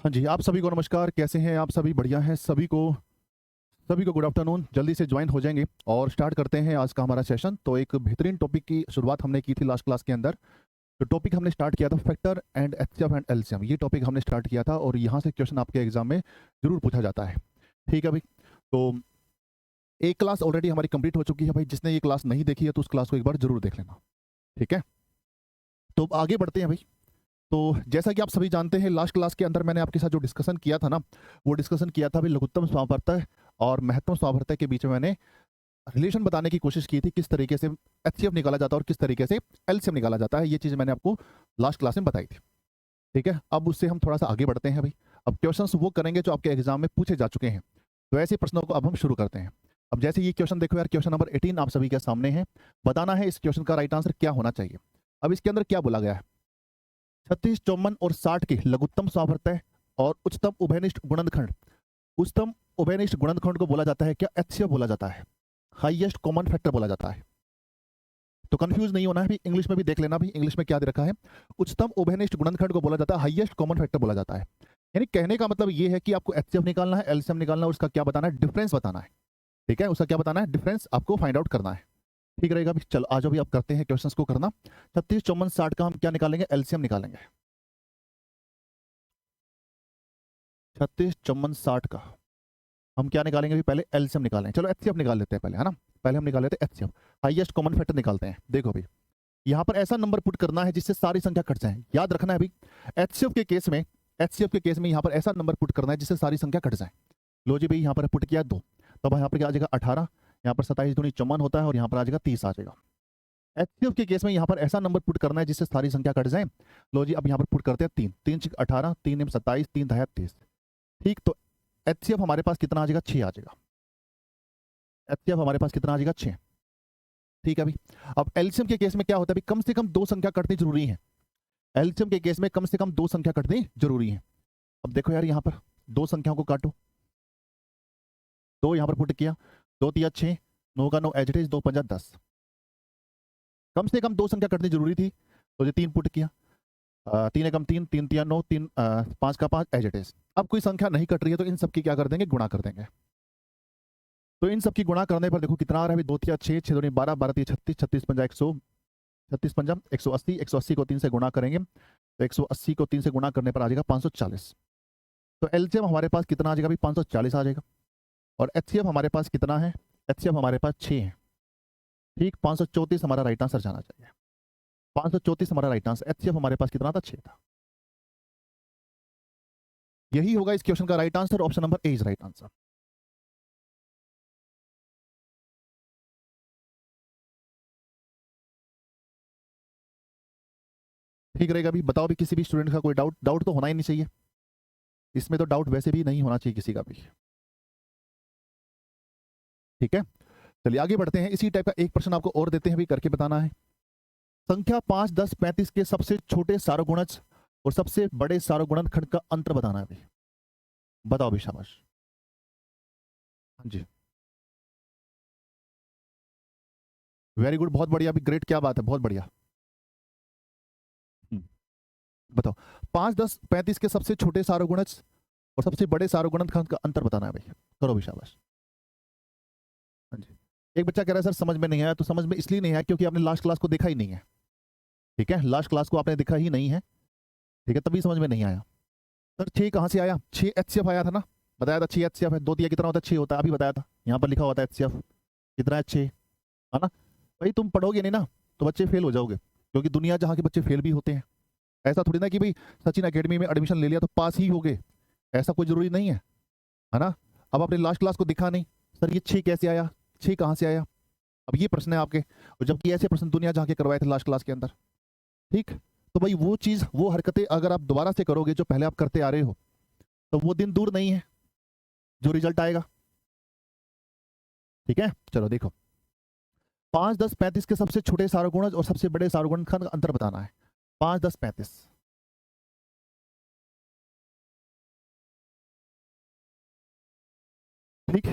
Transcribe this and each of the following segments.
हाँ जी, आप सभी को नमस्कार। कैसे हैं आप सभी? बढ़िया हैं सभी को गुड आफ्टरनून। जल्दी से ज्वाइन हो जाएंगे और स्टार्ट करते हैं आज का हमारा सेशन। तो एक बेहतरीन टॉपिक की शुरुआत हमने की थी लास्ट क्लास के अंदर। तो टॉपिक हमने स्टार्ट किया था factor and HCF and LCM. ये टॉपिक हमने स्टार्ट किया था और यहाँ से क्वेश्चन आपके एग्जाम में जरूर पूछा जाता है। ठीक है भाई। तो एक क्लास ऑलरेडी हमारी कंप्लीट हो चुकी है भाई। जिसने ये क्लास नहीं देखी है तो उस क्लास को एक बार जरूर देख लेना। ठीक है, तो आगे बढ़ते हैं भाई। तो जैसा कि आप सभी जानते हैं, लास्ट क्लास के अंदर मैंने आपके साथ जो डिस्कशन किया था ना, वो डिस्कशन किया था भाई लघुत्तम समावर्तक और महत्तम समावर्तक के बीच में मैंने रिलेशन बताने की कोशिश की थी, किस तरीके से एचसीएफ निकाला जाता है और किस तरीके से एलसीएम निकाला जाता है। ये चीज़ मैंने आपको लास्ट क्लास में बताई थी। ठीक है, अब उससे हम थोड़ा सा आगे बढ़ते हैं भाई। अब क्वेश्चन वो करेंगे जो आपके एग्जाम में पूछे जा चुके हैं। तो ऐसे प्रश्नों को अब हम शुरू करते हैं। अब जैसे ये क्वेश्चन देखो यार, क्वेश्चन नंबर 18 आप सभी के सामने है। बताना है इस क्वेश्चन का राइट आंसर क्या होना चाहिए। अब इसके अंदर क्या बोला गया है? 36, 54 और 60 के लघुत्तम सावर्तय और उच्चतम उभयनिष्ठ गुणनखंड। उच्चतम उभयनिष्ठ गुणनखंड को बोला जाता है क्या? एचसीएफ बोला जाता है, हाईएस्ट कॉमन फैक्टर बोला जाता है। तो कंफ्यूज नहीं होना है भी, इंग्लिश में भी देख लेना भी, इंग्लिश में क्या दे रखा है। उच्चतम उभयनिष्ठ गुणनखंड को बोला जाता है हाईएस्ट कॉमन फैक्टर बोला जाता है। यानी कहने का मतलब ये है कि आपको एचसीएफ निकालना है, एलसीएम निकालना है, उसका क्या बताना है? डिफरेंस बताना है। ठीक है, उसका क्या बताना है? डिफरेंस आपको फाइंड आउट करना है। ठीक रहेगा अभी। चलो आज अभी आप करते हैं क्वेश्चंस को करना। 36, 54, 60 का हम क्या निकालेंगे? एलसीएम निकालेंगे। 36, 54, 60 का हम क्या निकालेंगे? अभी पहले एलसीएम निकालेंगे। चलो एचसीएफ निकाल लेते हैं पहले, है ना। पहले हम निकाल लेते हैं एचसीएफ, हाईएस्ट कॉमन फैक्टर निकालते हैं। देखो अभी यहाँ पर ऐसा नंबर पुट करना है जिससे सारी संख्या कट जाए। याद रखना है अभी एचसीएफ के केस में, यहाँ पर ऐसा नंबर पुट करना है जिससे सारी संख्या कट जाए। लो जी भाई, यहाँ पर पुट किया 2, तो यहाँ पर क्या आ जाएगा? 18। यहाँ पर 27 दूनी 54 होता है और यहाँ पर आ जाएगा 30 आ जाएगा। एचसीएफ के केस में यहाँ पर ऐसा नंबर पुट करना है जिससे सारी संख्या कट जाए। लो जी, अब यहाँ पर पुट करते हैं 3, 3 18, 3 27, 3 30। ठीक, तो एचसीएफ हमारे पास कितना आ जाएगा? 6 आ जाएगा। एचसीएफ हमारे पास कितना आ जाएगा? 6। ठीक है भाई। अब एलसीएम के केस में क्या होता है भाई? कम से कम 2 संख्या कटनी जरूरी है। एलसीएम के केस में कम से कम 2 संख्या कटनी जरूरी है। अब देखो यार, यहाँ पर 2 संख्याओं को काटो। 2 यहाँ पर पुट किया, 2 तिया 6, 9 का 9 एज इट इज, 2 पंजा 10। कम से कम 2 संख्या कटनी जरूरी थी, तो ये 3 पुट किया। 3 एकम 3, 3 तिया 9, 3 5 का 5 एज इट इज। अब कोई संख्या नहीं कट रही है तो इन सबकी क्या कर देंगे? गुणा कर देंगे। तो इन सबकी गुणा करने पर देखो कितना आ रहा है? 2 तिया 6, 6 दूनी 12, 12 तिया 36, 36 पंजा 100, 36 पंजा 180, 180 को 3 से गुणा करेंगे तो 180 को 3 से गुणा करने पर आ जाएगा 540। तो एलसीएम हमारे पास कितना आ जाएगा भाई? 540 आ जाएगा। और एचसीएफ हमारे पास कितना है? एचसीएफ हमारे पास 6 है। ठीक, 534 हमारा राइट आंसर जाना चाहिए। 534 हमारा राइट आंसर। एचसीएफ हमारे पास कितना था? 6 था। यही होगा इस क्वेश्चन का right answer. Option number A is right answer. ठीक रहेगा अभी। बताओ भी, किसी भी स्टूडेंट का कोई डाउट? डाउट तो होना ही नहीं चाहिए इसमें, तो डाउट वैसे भी नहीं होना चाहिए किसी का भी। ठीक है, चलिए आगे बढ़ते हैं। इसी टाइप का एक प्रश्न आपको और देते हैं भी, करके बताना है। संख्या 5, 10, 35 के सबसे छोटे सार्वगुणज और सबसे बड़े सार्वगुणनखंड का अंतर बताना है भाई। बताओ भी, शाबाश। हाँ जी, वेरी गुड, बहुत बढ़िया भी, ग्रेट, क्या बात है, बहुत बढ़िया। बताओ, 5, 10, 35 के सबसे छोटे सार्वगुणज और सबसे बड़े सार्वगुणनखंड का अंतर बताना है भाई। करो भी, शाबाश। हाँ जी। एक बच्चा कह रहा है सर समझ में नहीं आया। तो समझ में इसलिए नहीं आया क्योंकि आपने लास्ट क्लास को देखा ही नहीं है। ठीक है, लास्ट क्लास को आपने देखा ही नहीं है। ठीक है, तभी समझ में नहीं आया। सर 6 कहाँ से आया? 6 एचसीएफ आया था ना, बताया था 6 एचसीएफ है। 2 तिया कितना होता है? 6 होता है, अभी बताया था। यहाँ पर लिखा हुआ था एचसीएफ कितना है? 6, है ना। भाई तुम पढ़ोगे नहीं ना तो बच्चे फेल हो जाओगे, क्योंकि दुनिया जहाँ के बच्चे फेल भी होते हैं। ऐसा थोड़ी ना कि भाई सचिन एकेडमी में एडमिशन ले लिया तो पास ही हो गए, ऐसा कोई जरूरी नहीं है ना। अब आपने लास्ट क्लास को दिखा नहीं, सर ये 6 कैसे आया? 6 कहाँ से आया? अब ये प्रश्न है आपके, और जबकि ऐसे प्रश्न दुनिया जहाँ के करवाए थे लास्ट क्लास के अंदर। ठीक, तो भाई वो चीज़, वो हरकतें अगर आप दोबारा से करोगे जो पहले आप करते आ रहे हो, तो वो दिन दूर नहीं है जो रिजल्ट आएगा। ठीक है, चलो देखो, 5, 10, 35 के सबसे छोटे सार्वगुणज और सबसे बड़े सार्वगुणनखंड का अंतर बताना है। 5, 10, 35। ठीक,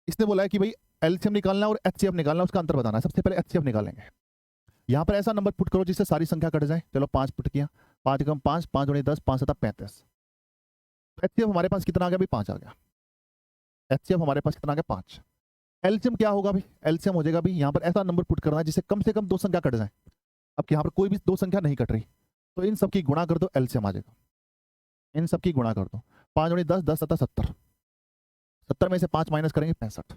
इसने बोला है कि भाई एलसीएम निकालना है और एचसीएफ निकालना है, उसका अंतर बताना है। सबसे पहले एचसीएफ निकालेंगे। यहाँ पर ऐसा नंबर पुट करो जिससे सारी संख्या कट जाए। चलो 5 पुट किया, 5 कम 5, 5 दूनी 10, 5 7 35। एचसीएफ हमारे पास कितना आ गया भाई? 5 आ गया। एचसीएफ हमारे पास कितना आ गया? 5। एलसीएम क्या होगा भाई? एलसीएम हो जाएगा भाई, यहाँ पर ऐसा नंबर पुट करना है जिससे कम से कम 2 संख्या कट जाए। अब यहाँ पर कोई भी 2 संख्या नहीं कट रही, तो इन सब की गुणा कर दो, एलसीएम आ जाएगा। इन सब की गुणा कर दो, 5 दूनी 10, 10 सत्ता 70, 70 में से 5 माइनस करेंगे 65।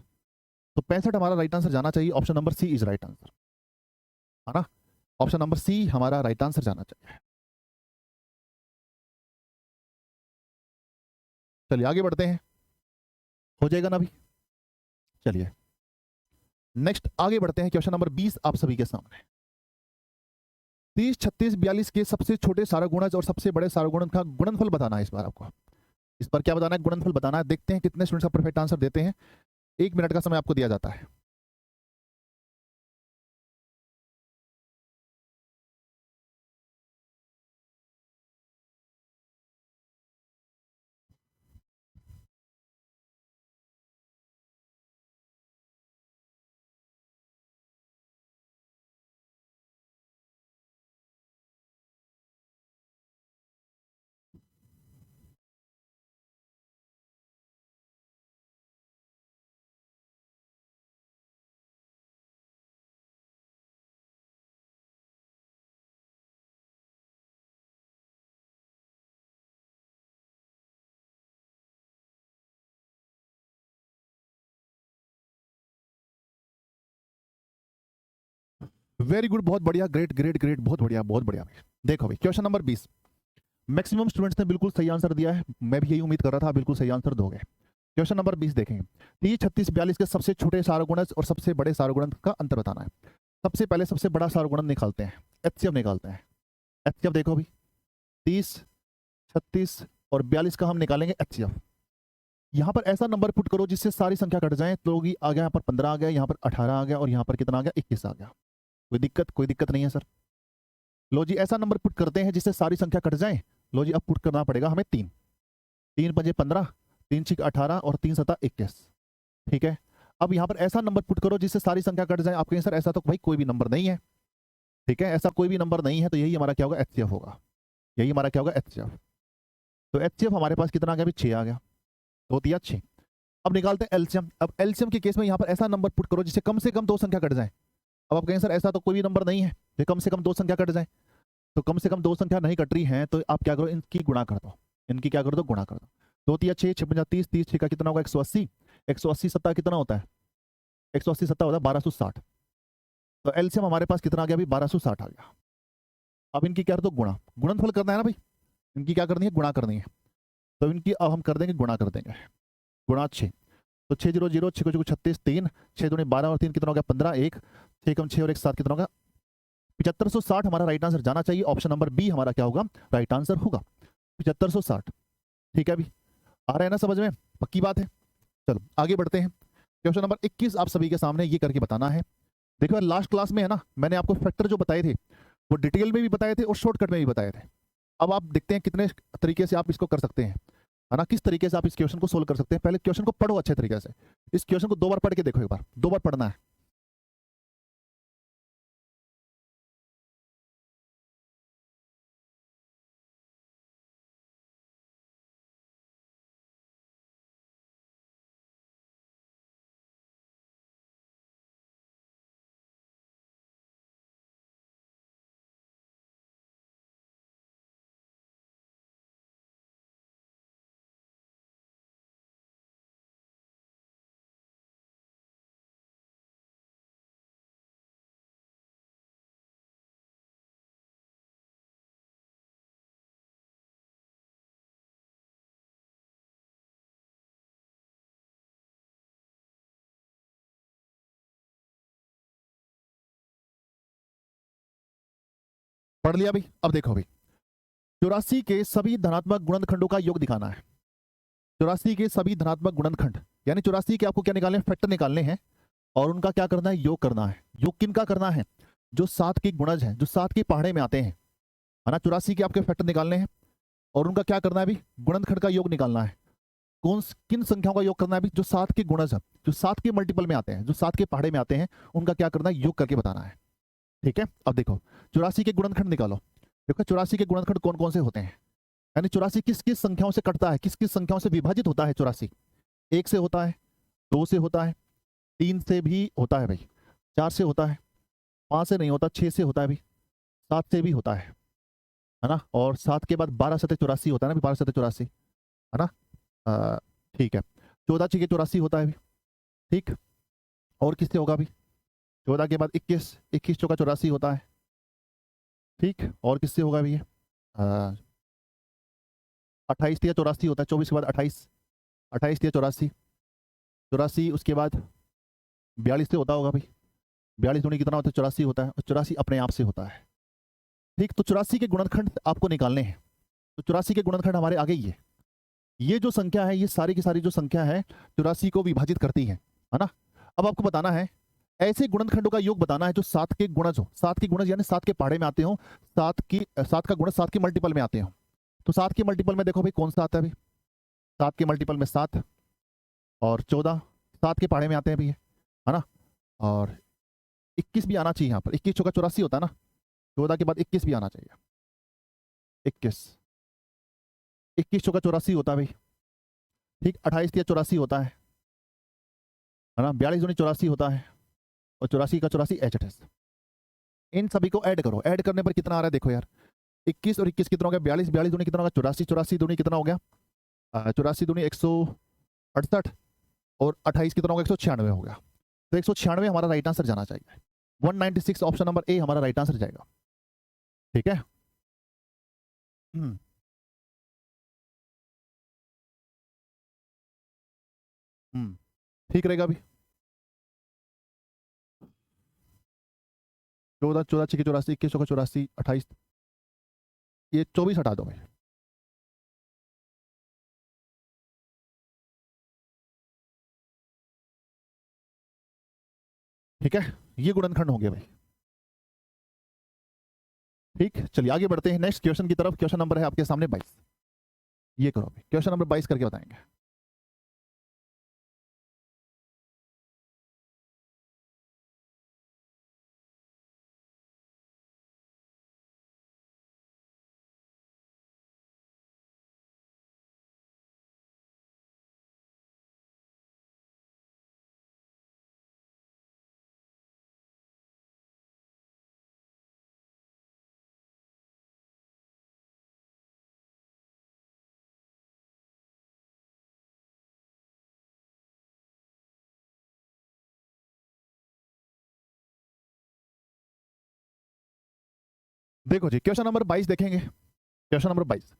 तो 65 हमारा राइट आंसर जाना चाहिए। Option number C is right answer, है ना? ऑप्शन नंबर सी हमारा राइट आंसर जाना चाहिए। चलिए आगे बढ़ते हैं, हो जाएगा ना अभी? चलिए नेक्स्ट आगे बढ़ते हैं। क्वेश्चन नंबर 20 आप सभी के सामने। 30, 36, 42 के सबसे छोटे सारगुणज और सबसे बड़े सारगुणज का गुणनफल बताना है। इस बार आपको इस पर क्या बताना है? गुणनफल बताना है। देखते हैं कितने स्टूडेंट्स का परफेक्ट आंसर देते हैं। 1 मिनट का समय आपको दिया जाता है। वेरी गुड, बहुत बढ़िया, ग्रेट ग्रेट ग्रेट, बहुत बढ़िया बहुत बढ़िया। देखो भाई क्वेश्चन नंबर 20, मैक्सिमम स्टूडेंट्स ने बिल्कुल सही आंसर दिया है। मैं भी यही उम्मीद कर रहा था, बिल्कुल सही आंसर दोगे। क्वेश्चन नंबर 20 देखेंगे। 30, 36, 42 के सबसे छोटे सारगुणज और सबसे बड़े सारगुणज का अंतर बताना है। सबसे पहले सबसे बड़ा सारगुणज निकालते हैं, एचसीएफ निकालते हैं। एचसीएफ देखो भाई, 30, 36 और 42 का हम निकालेंगे एचसीएफ। यहाँ पर ऐसा नंबर पुट करो जिससे सारी संख्या कट जाए। तो आ गया यहाँ पर 15 आ गया, यहाँ पर 18 आ गया और यहाँ पर कितना आ गया? 21 आ गया। कोई दिक्कत? कोई दिक्कत नहीं है सर। लो जी, ऐसा नंबर पुट करते हैं जिससे सारी संख्या कट जाए। लो जी, अब पुट करना पड़ेगा हमें 3, 3 पंजे 15, 3 छीक 18 और 3 सता 21। ठीक है, अब यहाँ पर ऐसा नंबर पुट करो जिससे सारी संख्या कट जाए। आपके सर ऐसा तो भाई कोई भी नंबर नहीं है। ठीक है, ऐसा कोई भी नंबर नहीं है, तो यही हमारा क्या होगा? एचसीएफ होगा। यही हमारा क्या होगा? एचसीएफ। तो एचसीएफ हमारे पास कितना आ गया? 6 आ गया। 2 तिया 6। अब निकालते हैं एलसीएम। अब एलसीएम के केस में यहाँ पर ऐसा नंबर पुट करो जिससे कम से कम 2 संख्या कट जाए। अब आप कहें सर ऐसा तो कोई भी नंबर नहीं है जो कम से कम 2 संख्या कट जाए। तो कम से कम 2 संख्या नहीं कट रही है, तो आप क्या करो? इनकी गुणा कर दो। इनकी क्या कर दो? गुणा कर दो। 2 तिया 6, 6 पंजा 30, 30 6 का कितना होगा? 180। 180 सत्ता कितना होता है? 180 सत्ता होता है 1260। तो एलसीएम हमारे पास कितना आ गया? अभी 1260 आ गया। अब इनकी क्या कर दो? गुणा। गुणनफल करना है ना भाई, इनकी क्या करनी है? गुणा करनी है। तो इनकी अब हम कर देंगे गुणा, कर देंगे गुणा 6। तो 6 0 0, 6 को 36, 3 6 दूनी 12 और 3 कितना हो गया? 15, 1 6 कम 6 और 1 7 कितना होगा? 7560 हमारा राइट आंसर जाना चाहिए। ऑप्शन नंबर बी हमारा क्या होगा? राइट आंसर होगा 7560। ठीक है, अभी आ रहा है ना समझ में? पक्की बात है। चलो आगे बढ़ते हैं। क्वेश्चन नंबर 21 आप सभी के सामने ये करके बताना है। देखो लास्ट क्लास में है ना, मैंने आपको फैक्टर जो बताए थे वो डिटेल में भी बताए थे और शॉर्टकट में भी बताए थे। अब आप देखते हैं कितने तरीके से आप इसको कर सकते हैं, है ना? किस तरीके से आप इस क्वेश्चन को सोल्व कर सकते हैं। पहले क्वेश्चन को पढ़ो अच्छे तरीके से। इस क्वेश्चन को 2 बार पढ़ के देखो, एक बार 2 बार पढ़ना है। पढ़ लिया भाई? अब देखो भाई, 84 के सभी धनात्मक गुणनखंडों का योग दिखाना है। 84 के सभी धनात्मक गुणनखंड, यानी 84 के आपको क्या निकालने हैं? फैक्टर निकालने हैं और उनका क्या करना है? योग करना है। योग किन का करना है? जो 7 के गुणज हैं, जो 7 के पहाड़े में आते हैं, है ना? 84 के आपके फैक्टर निकालने हैं और उनका क्या करना है? अभी गुणनखंड का योग निकालना है। किन संख्याओं का योग करना है? अभी जो 7 के गुणज है, जो 7 के मल्टीपल में आते हैं, जो 7 के पहाड़े में आते हैं, उनका क्या करना है? योग करके बताना है। ठीक है, अब देखो 84 के गुणनखंड निकालो। देखो 84 के गुणनखंड कौन कौन से होते हैं? यानी 84 किस किस संख्याओं से कटता है, किस किस संख्याओं से विभाजित होता है 84? 1 से होता है, 2 से होता है, 3 से भी होता है भाई, 4 से होता है, 5 से नहीं होता, 6 से होता है भाई, 7 से भी होता है ना, और 7 के बाद 12 सते 84 होता है ना, 12 सते 84 है ना। अ, ठीक है, 14 छीके 84 होता है अभी। ठीक, और किससे होगा अभी? 14 के बाद 21, 21 चौका 84 होता है। ठीक, और किससे होगा अभी ये? 28 या 84 होता है, 24 के बाद 28, 28 या 84, 84 उसके बाद 42 से होता होगा भाई, 42 दूनी कितना होता है? 84 होता है, और 84 अपने आप से होता है। ठीक, तो 84 के गुणनखंड आपको निकालने हैं। तो 84 के गुणनखंड हमारे आगे ये जो संख्या है, ये सारी की सारी जो संख्या है 84 को विभाजित करती है ना। अब आपको बताना है ऐसे गुणनखंडों का योग बताना है जो 7 के गुणज हो, 7 के गुणज यानी 7 के पहाड़े में आते हो, 7 का गुणज 7 के मल्टीपल में आते हो। तो 7 के मल्टीपल में देखो भाई कौन सा आता है भाई? 7 के मल्टीपल में 7 और 14 7 के पहाड़े में आते हैं भैया, है ना। और 21 भी आना चाहिए यहाँ पर, 21 चौका 84 होता है ना, 14 के बाद 21 भी आना चाहिए, 21, 21 चौका 84 होता है भाई। ठीक, 28 या 84 होता है ना, 42 दूनी 84 होता है, और 84 का 84 एच। इन सभी को ऐड करो, ऐड करने पर कितना आ रहा है देखो यार, 21 और 21 कितना हो गया? 42, 42 दूनी कितना होगा? 84, 84 दूनी कितना हो गया? 84 दूनी 168, और 28 कितना होगा? 196 हो गया। तो 196 हमारा राइट आंसर जाना चाहिए, 196 ऑप्शन नंबर ए हमारा राइट आंसर जाएगा। ठीक है, हम्म, ठीक रहेगा अभी। 14, 14 छः 84, 21 चौका 84, 28, ये 24 हटा दो भाई। ठीक है, ये गुणनखंड हो गया भाई। ठीक, चलिए आगे बढ़ते हैं नेक्स्ट क्वेश्चन की तरफ। क्वेश्चन नंबर है आपके सामने 22। ये करो अभी, क्वेश्चन नंबर 22 करके बताएंगे। देखो जी, क्वेश्चन नंबर 22 देखेंगे। क्वेश्चन नंबर 22,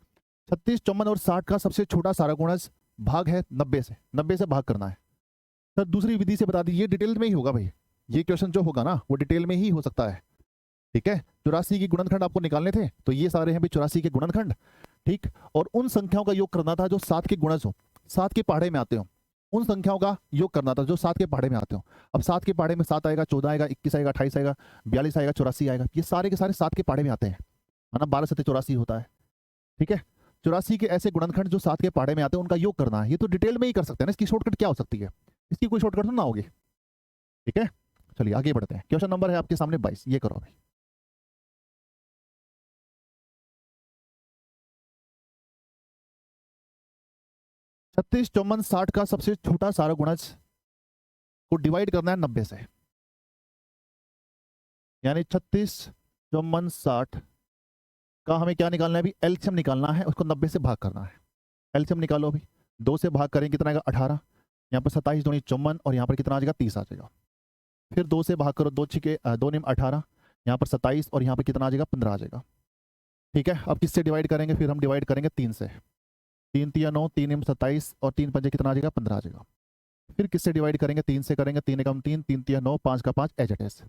36, 54 और 60 का सबसे छोटा सारा गुणज भाग है 90 से, 90 से भाग करना है। सर दूसरी विधि से बता दीजिए, डिटेल में ही होगा भाई, ये क्वेश्चन जो होगा ना वो डिटेल में ही हो सकता है। ठीक है, 84 के गुणनखंड आपको निकालने थे, तो ये सारे हैं भाई 84 के गुणनखंड। ठीक, और उन संख्याओं का योग करना था जो 7 के गुणज हो, 7 के पहाड़े में आते हो, उन संख्याओं का योग करना था जो 7 के पहाड़े में आते हो। अब 7 के पहाड़े में 7 आएगा, 14 आएगा, 21 आएगा, 28 आएगा, 42 आएगा, 84 आएगा, ये सारे के सारे 7 के पहाड़े में आते हैं, है ना। 12 सत्ते 84 होता है। ठीक है, 84 के ऐसे गुणनखंड जो 7 के पहाड़े में आते हैं उनका योग करना है। ये तो डिटेल में ही कर सकते हैं ना, इसकी शॉर्टकट क्या हो सकती है? इसकी कोई शॉर्टकट तो ना होगी। ठीक है, चलिए आगे बढ़ते हैं। क्वेश्चन नंबर है आपके सामने 22, ये करो भाई। 36, 54, 60 का सबसे छोटा सारा गुणज को डिवाइड करना है 90 से, यानी 36, 54, 60 का हमें क्या निकालना है अभी? एलसीएम निकालना है, उसको 90 से भाग करना है। एलसीएम निकालो अभी, 2 से भाग करें कितना आएगा? 18, यहाँ पर 27 दूनी 54, और यहाँ पर कितना आ जाएगा? 30 आ जाएगा। फिर 2 से भाग करो, 2 छिके 2 निम 18, यहाँ पर 27, और यहाँ पर कितना आ जाएगा? 15 आ जाएगा। ठीक है, अब किससे डिवाइड करेंगे? फिर हम डिवाइड करेंगे 3 से, 3 तिया 9, 3 निम 27, और 3 पंजे कितना आ जाएगा? 15 आ जाएगा। फिर किससे डिवाइड करेंगे? 3 से करेंगे, 3 एकम 3, 3 तिया 9, 5 का 5 एच एट एस।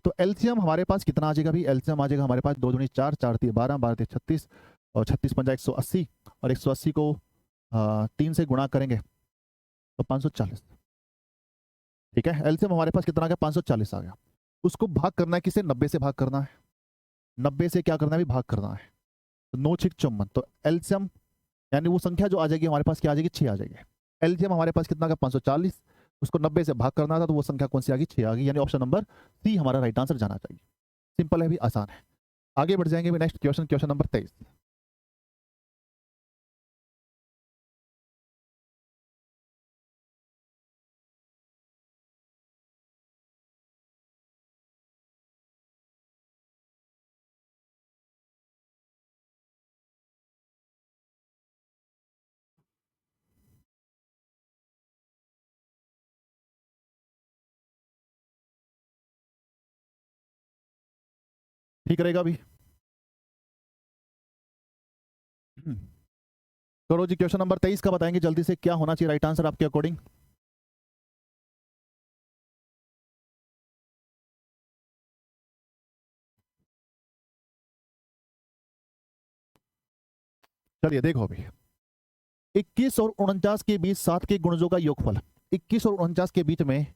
तो एलसीएम हमारे पास कितना आ जाएगा भाई? एलसीएम आ जाएगा हमारे पास 2 दूनी 4, 4 तिया 12, 12 तिया 36, और 36 पंजा 180, और 180 को 3 से गुणा करेंगे तो 540। ठीक है, एलसीएम हमारे पास कितना आ गया? 540 आ गया। उसको भाग करना है किसे? 90 से भाग करना है। 90 से क्या करना है? भी भाग करना है। तो 9 छिक 54, तो एलसीएम यानी वो संख्या जो आ जाएगी हमारे पास क्या आ जाएगी? 6 आ जाएगी। एलसीएम हमारे पास कितना का? 540, उसको 90 से भाग करना था, तो वो संख्या कौन सी आ गई? 6 आ गई, यानी ऑप्शन नंबर सी हमारा राइट आंसर जाना चाहिए। सिंपल है भी, आसान है। आगे बढ़ जाएंगे भी नेक्स्ट क्वेश्चन, क्वेश्चन नंबर 23। ठीक रहेगा अभी। करो जी, क्वेश्चन नंबर 23 का बताएंगे जल्दी से, क्या होना चाहिए राइट आंसर आपके अकॉर्डिंग। चलिए देखो अभी, 21 और 49 के बीच 7 के गुणजों का योगफल। 21 और 49 के बीच में,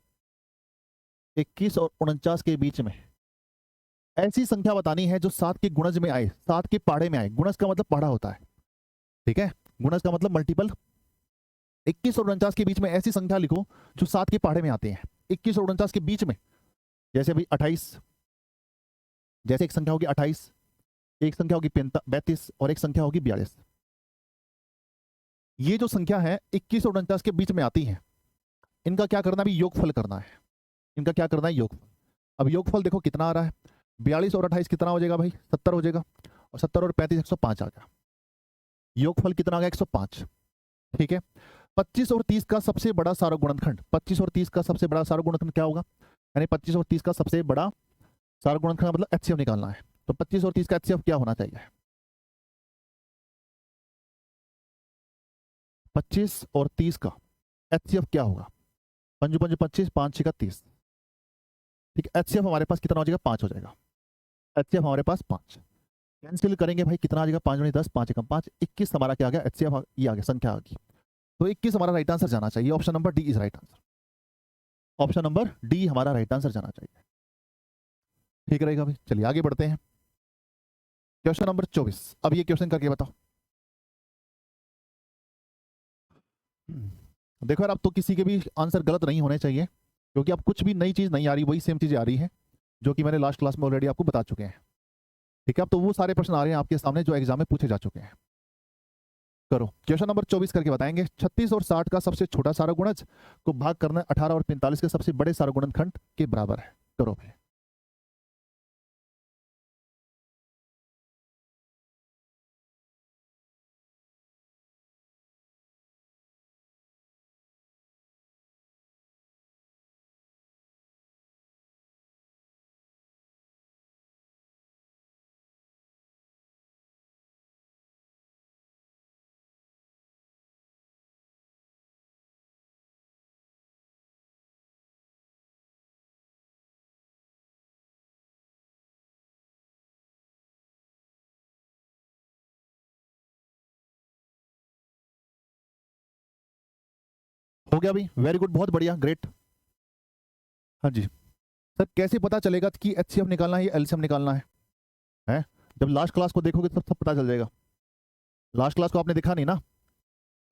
21 और 49 के बीच में ऐसी संख्या बतानी है जो 7 के गुणज में आए, 7 के पाढ़े में आए। गुणज का मतलब पढ़ा होता है, ठीक है, गुणज का मतलब मल्टीपल। 21 और 49 के बीच में ऐसी संख्या लिखो जो 7 के पाढ़े में आते हैं। 21 और 49 के बीच में, जैसे भाई 28, जैसे एक संख्या होगी 28, एक संख्या होगी 32 और एक संख्या होगी 42। ये जो संख्या है 21 और 49 के बीच में आती है, इनका क्या करना है अभी, योगफल करना है। इनका क्या करना है, योगफल। अब योगफल देखो कितना आ रहा है, 42 और 28 कितना हो जाएगा भाई, 70 हो जाएगा, और 70 और 35 105 आ गया। योगफल कितना आ गया, 105। ठीक है, 25 और 30 का सबसे बड़ा सार्वक गुणनखंड, 25 और 30 का सबसे बड़ा सार्वक गुणनखंड क्या होगा, यानी 25 और 30 का सबसे बड़ा सार्वक गुणनखंड मतलब एचसीएफ निकालना है। तो 25 और 30 का एचसीएफ क्या होना चाहिए, 25 और 30 का एचसीएफ क्या होगा, पंजू पंजू 25, 5 6 का 30। ठीक है, एचसीएफ हमारे पास कितना हो जाएगा, 5 हो जाएगा। एचसीएफ हमारे पास 5, कैंसिल करेंगे भाई, कितना आ जाएगा, 5 10, 5 एकम 5, 21 हमारा क्या आ गया, एचसीएफ ये आ गया, संख्या आ गई। तो 21 हमारा राइट आंसर जाना चाहिए, option number D is right answer. Option number D हमारा राइट आंसर जाना चाहिए। ठीक रहेगा भाई, चलिए आगे बढ़ते हैं। क्वेश्चन नंबर 24, अब ये क्वेश्चन करके बताओ। देखो यार, अब तो किसी के भी आंसर गलत नहीं होने चाहिए, क्योंकि अब कुछ भी नई चीज नहीं आ रही, वही सेम चीजें आ रही है जो कि मैंने लास्ट क्लास में ऑलरेडी आपको बता चुके हैं। ठीक है, अब तो वो सारे प्रश्न आ रहे हैं आपके सामने जो एग्जाम में पूछे जा चुके हैं। करो, क्वेश्चन नंबर 24 करके बताएंगे। 36 और 60 का सबसे छोटा सारा गुणज को भाग करना 18 और 45 के सबसे बड़े सारा गुणनखंड के बराबर है। करो भाई। हो गया भाई, वेरी गुड, बहुत बढ़िया, ग्रेट। हाँ जी सर, कैसे पता चलेगा कि एचसीएफ निकालना है या एलसीएम निकालना है? जब लास्ट क्लास को देखोगे तब सब पता चल जाएगा। लास्ट क्लास को आपने देखा नहीं ना,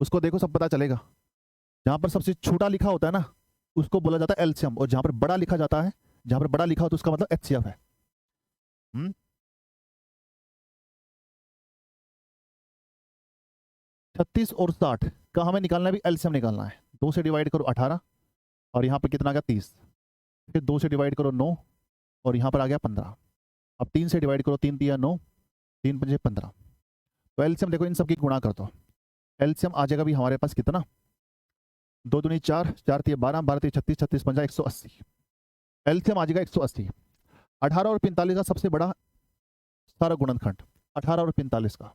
उसको देखो, सब पता चलेगा। जहां पर सबसे छोटा लिखा होता है ना, उसको बोला जाता है एलसीएम, और जहां पर बड़ा लिखा जाता है, जहां पर बड़ा लिखा होता है उसका मतलब एचसीएफ है। हम्म 36 और 60 का हमें निकालना है भी, एलसीएम निकालना है। 2 से डिवाइड करो 18, और यहाँ पर कितना आ गया 30, फिर 2 से डिवाइड करो 9, और यहाँ पर आ गया 15। अब 3 से डिवाइड करो, 3 दिया 9, 3 पंजे 15। तो एलसीएम देखो, इन सब की गुणा कर दो, एलसीएम आ जाएगा भी हमारे पास कितना, 2 दूनी 4, 4 तिया 12, 12 तिया 36, 36 पंजा 180। एलसीएम आ जाएगा 180। 18 और 45 का सबसे बड़ा सारा गुणनखंड, 18 और 45 का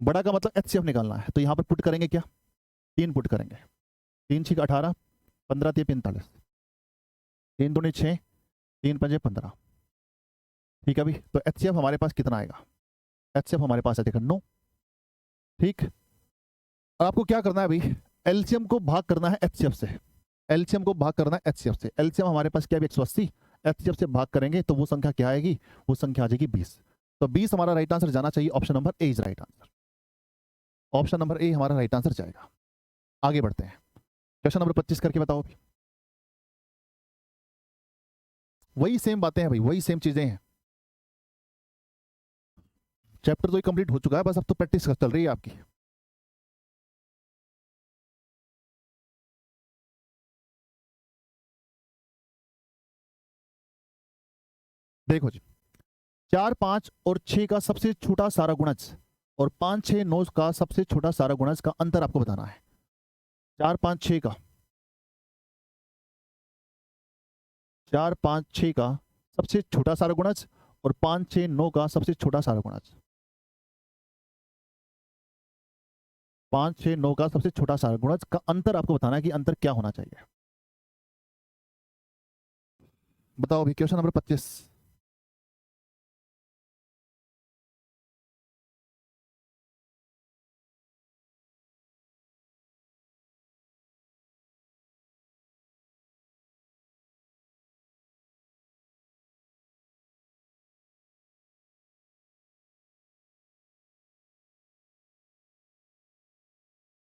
बड़ा का मतलब एचसीएफ निकालना है। तो यहाँ पर पुट करेंगे क्या, 3 पुट करेंगे, 3 6 18, 15 तिया 45, 3 दूनी 6, 3 पंजे 15। ठीक है भाई, तो एचसीएफ हमारे पास कितना आएगा, एचसीएफ हमारे पास आएगा 9। ठीक, और आपको क्या करना है भाई, एलसीएम को भाग करना है एचसीएफ से, एलसीएम को भाग करना है एचसीएफ से। एलसीएम हमारे पास क्या है 180, एचसीएफ से भाग करेंगे तो वो संख्या क्या आएगी, वो संख्या आ जाएगी 20। तो 20 हमारा राइट आंसर जाना चाहिए, option number A is right answer. Option number A हमारा राइट आंसर जाएगा। आगे बढ़ते हैं, क्वेश्चन नंबर 25 करके बताओ। वही सेम बातें हैं भाई, वही सेम चीजें हैं। चैप्टर तो कंप्लीट हो चुका है, बस अब तो प्रैक्टिस चल रही है आपकी। देखो जी, 4 5 और 6 का सबसे छोटा सारा गुणज और 5 6 9 का सबसे छोटा सारा गुणज का अंतर आपको बताना है। 4 5 6 का, 4 5 6 का सबसे छोटा सारगुणज और 5 6 9 का सबसे छोटा सारगुणज। 5 6 9 का सबसे छोटा सारगुणज का अंतर आपको बताना है कि अंतर क्या होना चाहिए। बताओ अभी क्वेश्चन नंबर 25।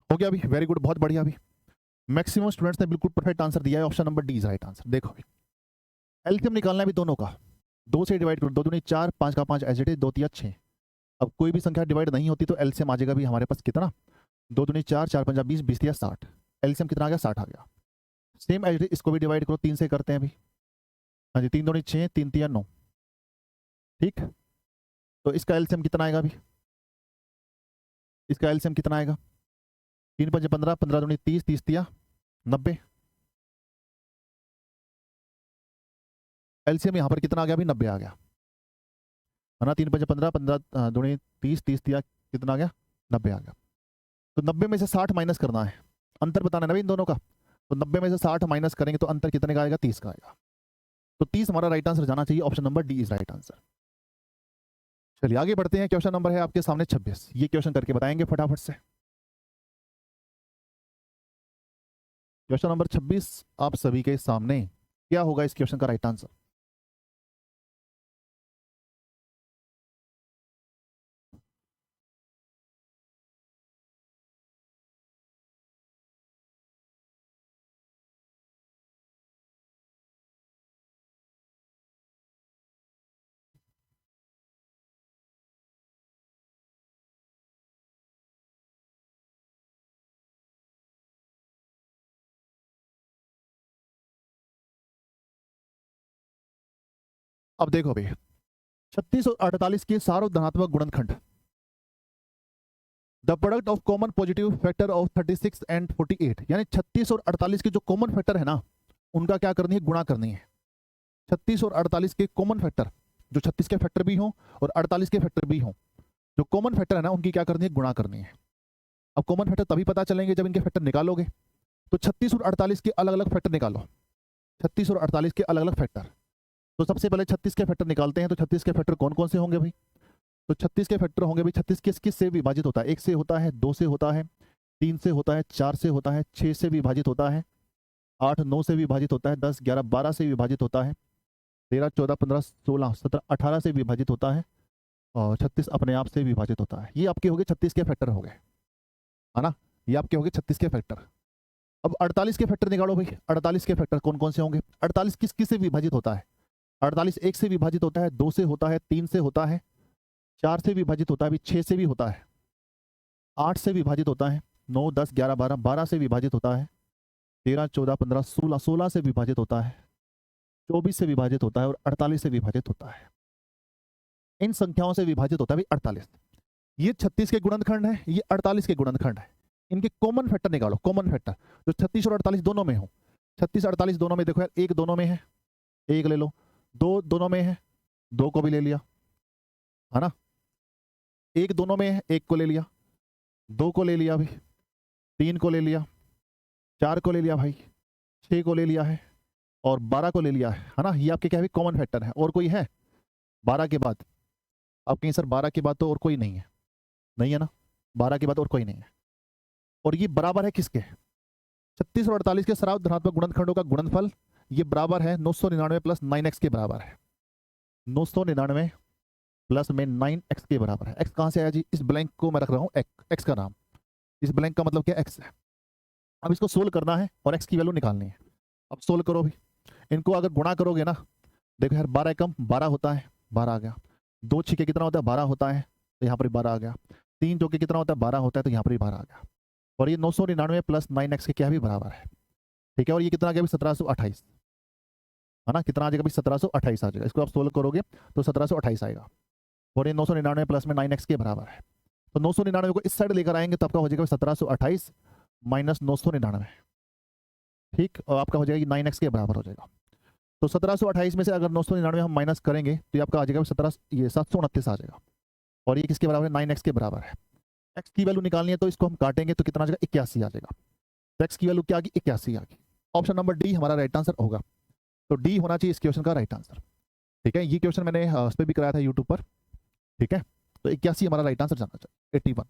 हो गया अभी, वेरी गुड, बहुत बढ़िया। अभी मैक्सिमम स्टूडेंट्स ने बिल्कुल परफेक्ट आंसर दिया है, option number D is right answer. देखो अभी एलसीएम निकालना है अभी दोनों का, 2 से डिवाइड करो, 2 दूनी 4, 5 का 5 एज इट इज, 2 तिया 6। अब कोई भी संख्या डिवाइड नहीं होती तो एलसीएम आ जाएगा भी हमारे पास कितना, 2 दूनी 4, 4 पंजा 20, 20 तिया 60। एलसीएम कितना आ गया, 60 आ गया। सेम एज इट इज इसको भी डिवाइड करो, 3 से करते हैं अभी। हाँ जी, 3 दूनी 6, 3 तिया 9। ठीक, तो इसका एलसीएम कितना आएगा अभी, इसका एलसीएम कितना आएगा, 3 पंजे 15, 15 दूनी 30, 30 तिया 90। एलसीएम यहाँ पर कितना आ गया अभी, 90 आ गया है ना। 3 पंजे 15, 15 दूनी 30, 30 तिया कितना आ गया, 90 आ गया। तो 90 में से 60 माइनस करना है, अंतर बताना है ना इन दोनों का। तो 90 में से 60 माइनस करेंगे तो अंतर कितने का आएगा, 30 का आएगा। तो 30 हमारा राइट आंसर जाना चाहिए, option number D is right answer. चलिए आगे बढ़ते हैं, क्वेश्चन नंबर है आपके सामने 26। ये क्वेश्चन करके बताएंगे फटाफट से। क्वेश्चन नंबर 26 आप सभी के सामने, क्या होगा इस क्वेश्चन का राइट आंसर। अब देखो भाई, 36 और 48 के सार्वधनात्मक धनात्मक गुणनखंड, the product of common positive factor of 36 and 48, यानी 36 और 48 के जो कॉमन फैक्टर है ना, उनका क्या करनी है, गुणा करनी है। 36 और 48 के कॉमन फैक्टर, जो 36 के फैक्टर भी हों और 48 के फैक्टर भी हों, जो कॉमन फैक्टर है ना उनकी क्या करनी है, गुणा करनी है। अब कॉमन फैक्टर तभी पता चलेंगे जब इनके फैक्टर निकालोगे। तो 36 और 48 के अलग अलग फैक्टर निकालो, 36 और 48 के अलग अलग फैक्टर। तो सबसे पहले 36 के फैक्टर निकालते हैं। तो 36 के फैक्टर कौन कौन से होंगे भाई, तो 36 के फैक्टर होंगे भाई, 36 किस से विभाजित होता है, 1 से होता है, 2 से होता है, 3 से होता है, 4 से होता है, 6 से विभाजित होता है, 8 9 से विभाजित होता है, 10 11 12 से विभाजित होता है, 13 14 15 16 17 18 से विभाजित होता है, और 36 अपने आप से विभाजित होता है। ये आपके हो गए 36 के फैक्टर हो गए, है ना। ये आपके हो गए 36 के फैक्टर। अब 48 के फैक्टर निकालो भाई, 48 के फैक्टर कौन कौन से होंगे। 48 किस किस से विभाजित होता है, 48 1 से विभाजित होता है, 2 से होता है, 3 से होता है, 4 से विभाजित होता है, अभी 6 से भी होता है, 8 से विभाजित होता है, 9 10 11 12 12 से विभाजित होता है, 13 14 15 16 16 से विभाजित होता है, 24 से विभाजित होता है, और 48 से विभाजित होता है। इन संख्याओं से विभाजित होता है 48। ये 36 के गुणनखंड है, ये 48 के गुणनखंड है। इनके कॉमन फैक्टर निकालो, कॉमन फैक्टर जो 36 और 48 दोनों में हो। 36 48 दोनों में, देखो यार, एक दोनों में है, एक ले लो, 2 दोनों में है, 2 को भी ले लिया, है ना। एक दोनों में है, 1 को ले लिया, 2 को ले लिया भाई, 3 को ले लिया, 4 को ले लिया भाई, 6 को ले लिया है, और 12 को ले लिया है ना। ये आपके क्या है, कॉमन फैक्टर है। और कोई है 12 के बाद, आप कहीं सर 12 के बाद तो और कोई नहीं है, नहीं है ना, 12 के बाद और कोई नहीं है। और ये बराबर है किसके, 36 और 48 के सराव धनात्मक गुणनखंडों का गुणनफल, ये बराबर है 999 प्लस 9x के बराबर है। 999 प्लस में 9x के बराबर है। x कहां से आया जी, इस ब्लैंक को मैं रख रहा हूं x का नाम, इस ब्लैंक का मतलब क्या, x है। अब इसको सोल्व करना है और x की वैल्यू निकालनी है। अब सोल्व करो भी, इनको अगर गुणा करोगे ना, देखो यार 12 एकम 12 होता है, 12 आ गया, 2 छिके कितना होता है, 12 होता है, तो यहाँ पर 12 आ गया, 3 चौके कितना होता है, 12 होता है, तो यहाँ पर 12 आ गया। और ये 999 प्लस 9x के क्या भी बराबर है, ठीक है। और ये कितना आ गया, 1728, है ना। कितना आ जाएगा, 1728 आ जाएगा। इसको आप सोल्व करोगे तो 1728 आएगा, और ये 999 प्लस में 9x के बराबर है। तो 999 को इस साइड लेकर आएंगे तो आपका हो जाएगा 1728 माइनस 999, ठीक, और आपका हो जाएगा 9x के बराबर हो जाएगा। तो 1728 में से अगर 999 हम माइनस करेंगे तो ये आपका आ जाएगा 729 आ जाएगा। और ये किसके बराबर है? 9x के बराबर है। x की वैल्यू निकालनी है तो इसको हम काटेंगे तो कितना आ जाएगा? 81 आ जाएगा। तो x की वैल्यू क्या आ गई? 81 आ गई। ऑप्शन नंबर डी हमारा राइट आंसर होगा। तो डी होना चाहिए इस क्वेश्चन का राइट आंसर। ठीक है, ये क्वेश्चन मैंने उस पर भी कराया था यूट्यूब पर। ठीक है, तो 81 हमारा राइट आंसर जाना चाहिए, 81।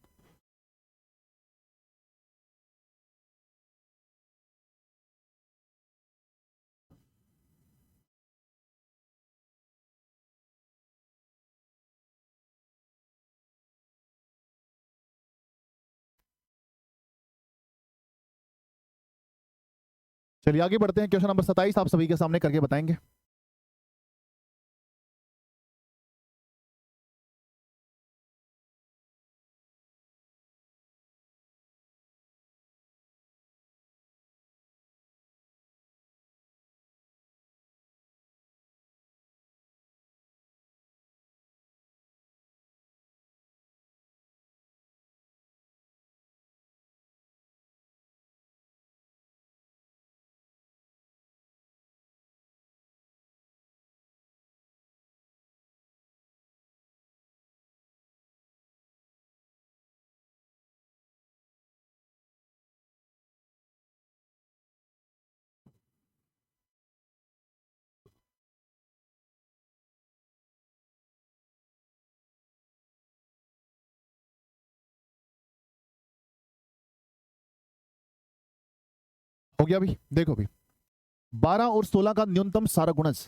चलिए आगे बढ़ते हैं। क्वेश्चन नंबर 27 आप सभी के सामने करके बताएंगे। हो गया अभी? देखो अभी 12 और 16 का न्यूनतम सारा गुणज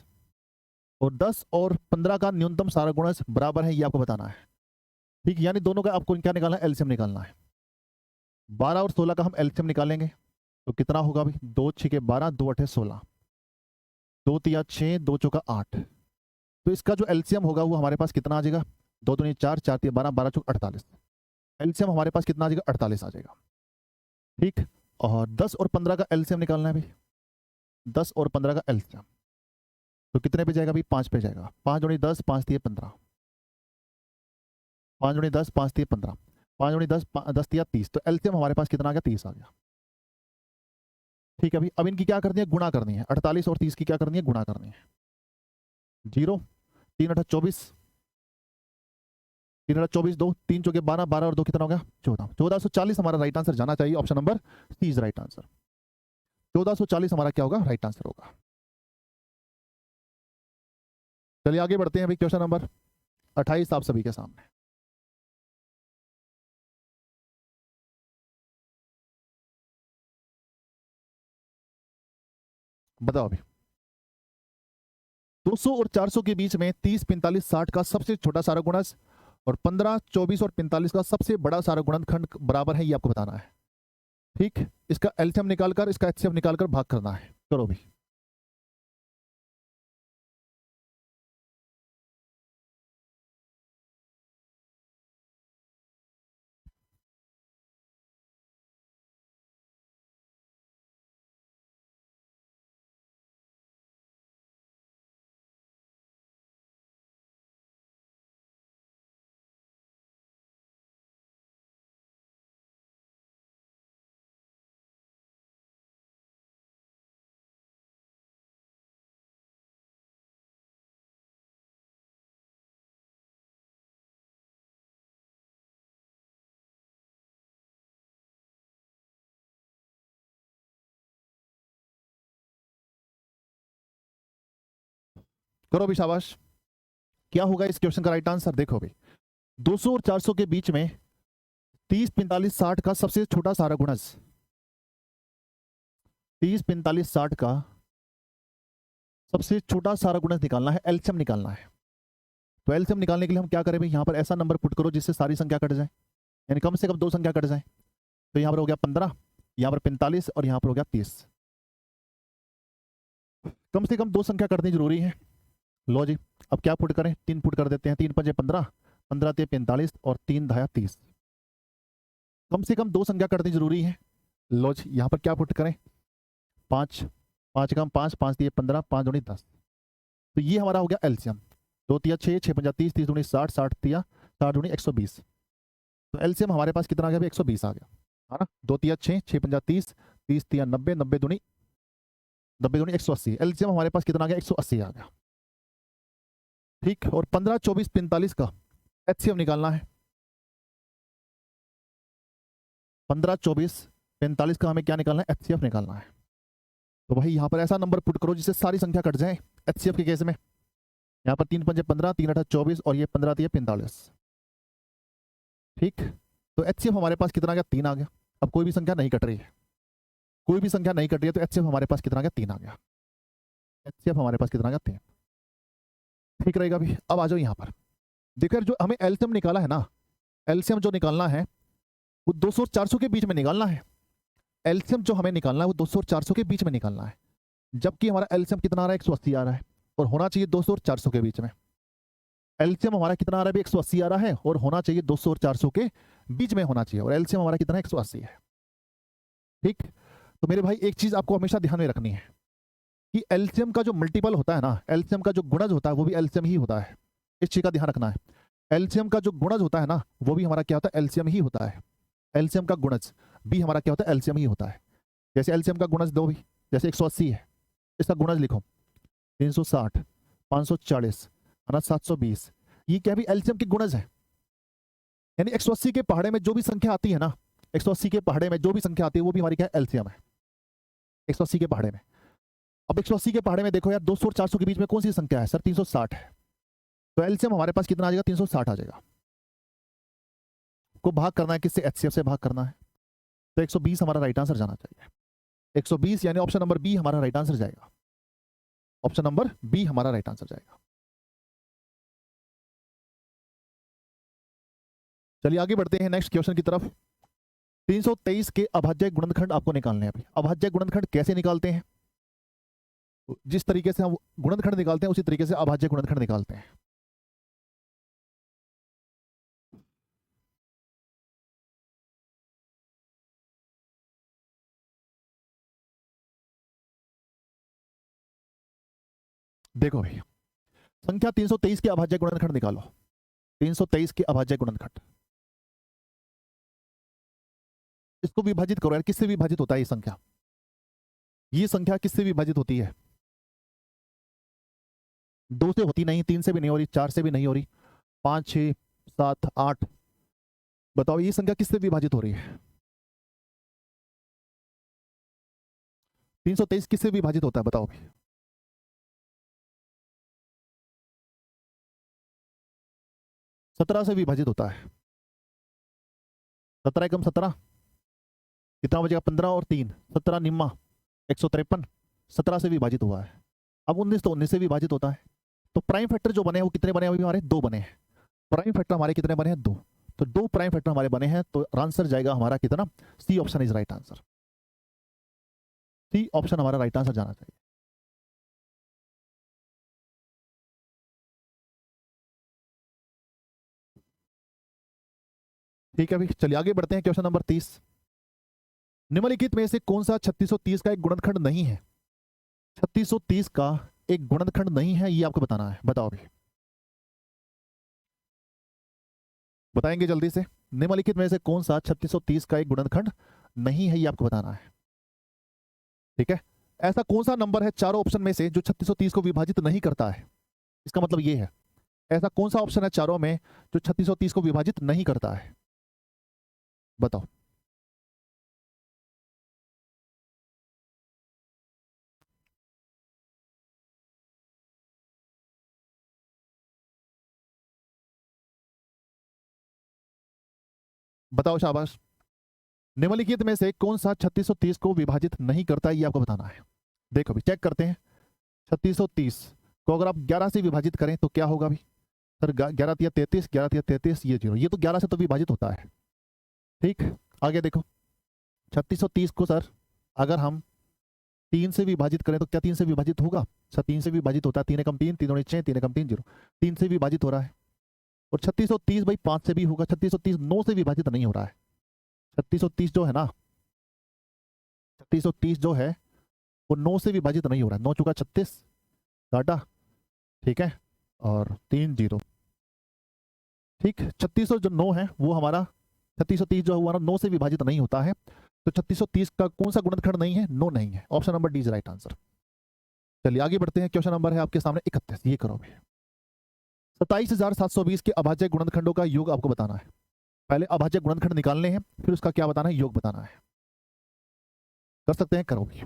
और 10 और 15 का न्यूनतम सारा गुणज बराबर है, ये आपको बताना है। ठीक, यानी दोनों का आपको क्या निकालना है? एलसीएम निकालना है। 12 और 16 का हम एलसीएम निकालेंगे तो कितना होगा भाई? 2 6 12, 2 8 16, 2 तिया 6, 2 चौका 8। तो इसका जो एलसीएम होगा वो हमारे पास कितना आ जाएगा? 2 दूनी 4, 4 तिया 12, 12 चौक 48। एलसीएम हमारे पास कितना आ जाएगा? 48 आ जाएगा। ठीक, और 10 और 15 का एलसीएम निकालना है भाई। 10 और 15 का एलसीएम तो कितने पे जाएगा भाई? 5 पे जाएगा। 5 दूनी 10, 5 तिया 15, 5 दूनी 10, 5 तिया 15, 5 दूनी 10, 10 तिया 30। तो एलसीएम हमारे पास कितना आ गया? 30 आ गया। ठीक है भाई, अब इनकी क्या करनी है? गुणा करनी है। 48 और 30 की क्या करनी है? गुणा करनी है। 0 3 8 24, 3 8 24, 2 3 चौके 12, 12 और 2 कितना हो गया? 14। 1440 हमारा राइट आंसर जाना चाहिए। Option number C is right answer. 1440 हमारा क्या होगा? राइट आंसर होगा। चलिए आगे बढ़ते हैं भाई। क्वेश्चन नंबर 28 आप सभी के सामने। बताओ अभी 200 और 400 के बीच में 30 45 60 का सबसे छोटा सारा गुणज और 15 24 और 45 का सबसे बड़ा सारा गुणनखंड बराबर है, ये आपको बताना है। ठीक, इसका एलसीएम निकालकर इसका एचसीएफ निकालकर भाग करना है। करो भी। करो भी, शाबाश। क्या होगा इस क्वेश्चन का राइट आंसर? देखो भाई 200 और 400 के बीच में 30 45 60 का सबसे छोटा सारा गुणज, 30 45 60 का सबसे छोटा सारा गुणज निकालना है, एलसीएम निकालना है। तो एलसीएम निकालने के लिए हम क्या करें भाई? यहां पर ऐसा नंबर पुट करो जिससे सारी संख्या कट जाए, यानी कम से कम 2 संख्या कट जाए। तो यहां पर हो गया 15, यहां पर 45 और यहां पर हो गया 30। कम से कम 2 संख्या कटनी जरूरी है। लो जी, अब क्या पुट करें? 3 पुट कर देते हैं। 3 पंजे 15, 15 ते 45 और 3 धाया 30। कम से कम 2 संख्या कटनी जरूरी है। लो जी, यहाँ पर क्या पुट करें? 5, 5 कम 5, 5 दिए 15, 5 दूनी 10। तो ये हमारा हो गया एलसीएम। 2 तिया 6, 6 पंजा 30, 30 दूनी 60, 60 तिया 60 दूनी 120। तो एलसीएम हमारे पास कितना आ गया? 120 आ गया, है ना। 2 तिया 6, 6 पंजा 30, 30 तिया 90, 90 दूनी 90 दूनी 180, एलसीएम हमारे पास कितना आ गया 180 आ गया। ठीक, और 15, 24, 45 का एचसीएफ निकालना है। 15, 24, 45 का हमें क्या निकालना है, एचसीएफ निकालना है। तो भाई यहाँ पर ऐसा नंबर पुट करो जिससे सारी संख्या कट जाए एचसीएफ के केस में। यहाँ पर 3 पंजे 15, 3 8 24 और ये 15 3 45। ठीक, तो एचसीएफ हमारे पास कितना आ गया, 3 आ गया। अब कोई भी संख्या नहीं कट रही है, कोई भी संख्या नहीं कट रही है, तो एचसीएफ हमारे पास कितना आ गया, 3 आ गया। एचसीएफ हमारे पास कितना आ गया, 3। ठीक रहेगा भी। अब आ जाओ यहाँ पर देखो यार, जो हमें एलसीएम निकाला है ना, एलसीएम जो निकालना है वो 200 और 400 के बीच में निकालना है। एलसीएम जो हमें निकालना है वो 200 और 400 के बीच में निकालना है, जबकि हमारा एलसीएम कितना आ रहा है, 180 आ रहा है, और होना चाहिए 200 और 400 के बीच में। एलसीएम हमारा कितना आ रहा है, 180 आ रहा है, और होना चाहिए 200 और 400 के बीच में होना चाहिए, और एलसीएम हमारा कितना है, 180 है। ठीक, तो मेरे भाई एक चीज आपको हमेशा ध्यान में रखनी है कि एलसीएम का जो मल्टीपल होता है ना, एलसीएम का जो गुणज होता है वो भी एलसीएम ही होता है। इस चीज का ध्यान रखना है। एलसीएम का जो गुणज होता है ना वो भी हमारा क्या होता है, एलसीएम ही होता है। एलसीएम का गुणज भी हमारा क्या होता है, एलसीएम ही होता है। जैसे एलसीएम का गुणज दो भी, जैसे 180 है, इसका गुणज लिखो 360, 540 है ना, 720, ये क्या भी एलसीएम के गुणज है। यानी 180 के पहाड़े में जो भी संख्या आती है ना, 180 के पहाड़े में जो भी संख्या आती है वो भी हमारी क्या है, एलसीएम है 180 के पहाड़े में। अब 180 के पहाड़े में देखो यार, 200 और 400 के बीच में कौन सी संख्या है सर, 360 है, तो एलसीएम हमारे पास कितना आ जाएगा, 360 आ जाएगा। को भाग करना है किससे, एचसीएफ से भाग करना है, तो 120 हमारा राइट आंसर जाना चाहिए। 120 यानी ऑप्शन नंबर बी हमारा राइट आंसर जाएगा। ऑप्शन नंबर बी हमारा राइट आंसर जाएगा। चलिए आगे बढ़ते हैं नेक्स्ट क्वेश्चन की तरफ। 323 के अभाज्य गुणनखंड आपको निकालने हैं। अभी अभाज्य गुणनखंड कैसे निकालते हैं, जिस तरीके से हम गुणनखंड निकालते हैं उसी तरीके से अभाज्य गुणनखंड निकालते हैं। देखो भाई, संख्या 323 के अभाज्य गुणनखंड निकालो। 323 के अभाज्य गुणनखंड, इसको विभाजित करो यार, किससे विभाजित होता है ये संख्या, ये संख्या किससे विभाजित होती है, 2 से होती नहीं, 3 से भी नहीं हो रही, 4 से भी नहीं हो रही, 5, 6, 7, 8, बताओ ये संख्या किससे विभाजित हो रही है। 323 किससे विभाजित होता है बताओ भाई। 17 से विभाजित होता है। 17 एकम 17 कितना बचेगा, 15 और 3 17 निम्मा 153, 17 से विभाजित हुआ है। अब 19 तो 19 से विभाजित होता है। तो प्राइम फैक्टर जो बने हैं वो कितने बने हैं, अभी हमारे 2 बने हैं। प्राइम फैक्टर हमारे कितने बने हैं, 2। तो 2 प्राइम फैक्टर हमारे बने हैं, तो आंसर जाएगा हमारा कितना, C option is right answer. C option हमारा राइट आंसर जाना चाहिए। ठीक है भाई, चलिए आगे बढ़ते हैं। क्वेश्चन नंबर 30, निम्नलिखित में से कौन सा 3630 का एक गुणनखंड नहीं है। 3630 का एक गुणनखंड नहीं है, ये आपको बताना है। बताओ भाई, बताएंगे जल्दी से। निम्नलिखित में से कौन सा 3630 का एक गुणनखंड नहीं है, ये आपको बताना है। ठीक है, ऐसा कौन सा नंबर है चारों ऑप्शन में से जो 3630 को विभाजित नहीं करता है, इसका मतलब ये है ऐसा कौन सा ऑप्शन है चारों में जो 3630 को विभाजित नहीं करता है, बताओ। बताओ शाबाश। निम्नलिखित में से कौन सा 3630 को विभाजित नहीं करता है, ये आपको बताना है। देखो भी चेक करते हैं। 3630 को अगर आप 11 से विभाजित करें तो क्या होगा भी सर, 11 तिया 33, 11 तिया 33, ये 0, ये तो 11 से तो विभाजित होता है। ठीक, आगे देखो 3630 को सर अगर हम 3 से विभाजित करें तो क्या 3 से विभाजित होगा सर, 3 से विभाजित होता है। 3 एकम 3, 3 दूनी 6, 3 एकम 3 0, 3 से विभाजित हो रहा है। और 3630 भाई 5 से भी होगा। 3630 9 से विभाजित नहीं हो रहा है। 3630 जो है ना, 3630 जो है वो 9 से विभाजित नहीं हो रहा है। 9 चुका 36 काटा, ठीक है, और 3 0। ठीक, 3600 जो 9 है वो हमारा 3630 जो है वो हमारा 9 से विभाजित नहीं होता है। तो 3630 का कौन सा गुणनखंड नहीं है, 9 नहीं है। Option number D is right answer. चलिए आगे बढ़ते हैं। क्वेश्चन नंबर है आपके सामने 31, ये करो भाई। 27,720 के अभाज्य गुणनखंडों का योग आपको बताना है। पहले अभाज्य गुणनखंड निकालने हैं, फिर उसका क्या बताना है, योग बताना है। कर सकते हैं, करो भाई।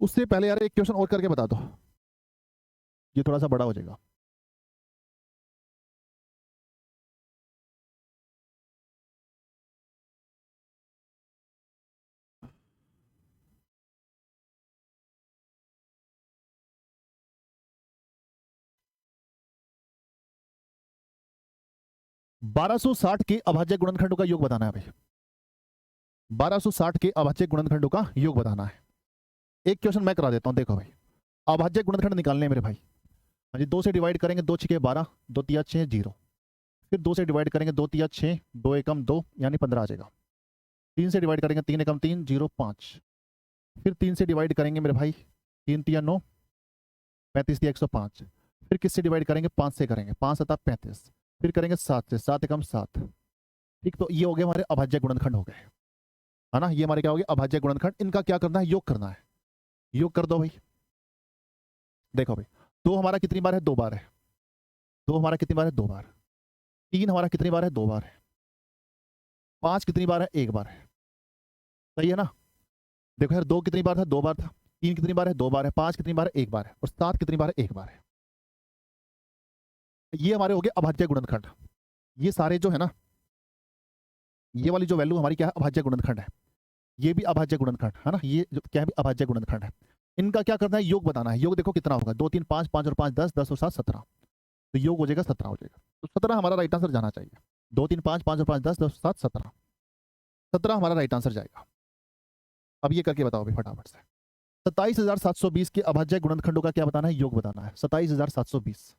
उससे पहले यार एक क्वेश्चन और करके बता दो, ये थोड़ा सा बड़ा हो जाएगा। बारह सौ साठ के अभाज्य गुणनखंडों का योग बताना है भाई। 1260 के अभाज्य गुणनखंडों का योग बताना है। एक क्वेश्चन मैं करा देता हूं, देखो भाई। अभाज्य गुणनखंड निकालने हैं मेरे भाई। हाँ जी, 2 से डिवाइड करेंगे, 2 छके 12, 2 तिया 6, 0। फिर 2 से डिवाइड करेंगे, 2 तिया 6, 2 एकम 2 यानी 15 आ जाएगा। 3 से डिवाइड करेंगे, 3 एकम 3, 0 5। फिर 3 से डिवाइड करेंगे मेरे भाई, 3 तिया 9, 35 तिया 105। फिर किससे डिवाइड करेंगे, 5 से करेंगे, 5 सता 35। फिर करेंगे 7 से, 7 एकम 7। ठीक, तो ये हो गए हमारे अभाज्य गुणनखंड हो गए, है ना। ये हमारे क्या हो गए, अभाज्य गुणनखंड। इनका क्या करना है, योग करना है। योग कर दो भाई। देखो भाई, 2 हमारा कितनी बार है, 2 बार है। 2 हमारा कितनी बार है, 2 बार। 3 हमारा कितनी बार है, 2 बार है। 5 कितनी बार है, 1 बार है। सही है ना। देखो यार, 2 कितनी बार था, 2 बार था। 3 कितनी बार है, 2 बार है। 5 कितनी बार है, 1 बार है। और 7 कितनी बार है, 1 बार है। ये हमारे हो गए अभाज्य गुणनखंड। ये सारे जो है ना, ये वाली जो वैल्यू हमारी क्या है, अभाज्य गुणनखंड है। ये भी अभाज्य गुणनखंड है ना, ये जो क्या है, अभाज्य गुणनखंड है। इनका क्या करना है, योग बताना है। योग देखो कितना होगा, 2 3 5, 5 और 5 10, 10 और 7 17। तो योग हो जाएगा 17 हो जाएगा। तो 17 हमारा राइट आंसर जाना चाहिए। 2 3 5, 5 और 5 10, 10 और 7 17। 17 हमारा राइट आंसर जाएगा। अब ये करके बताओ भाई फटाफट से। 27,720 के अभाज्य गुणनखंडों का क्या बताना है, योग बताना है। 27,720।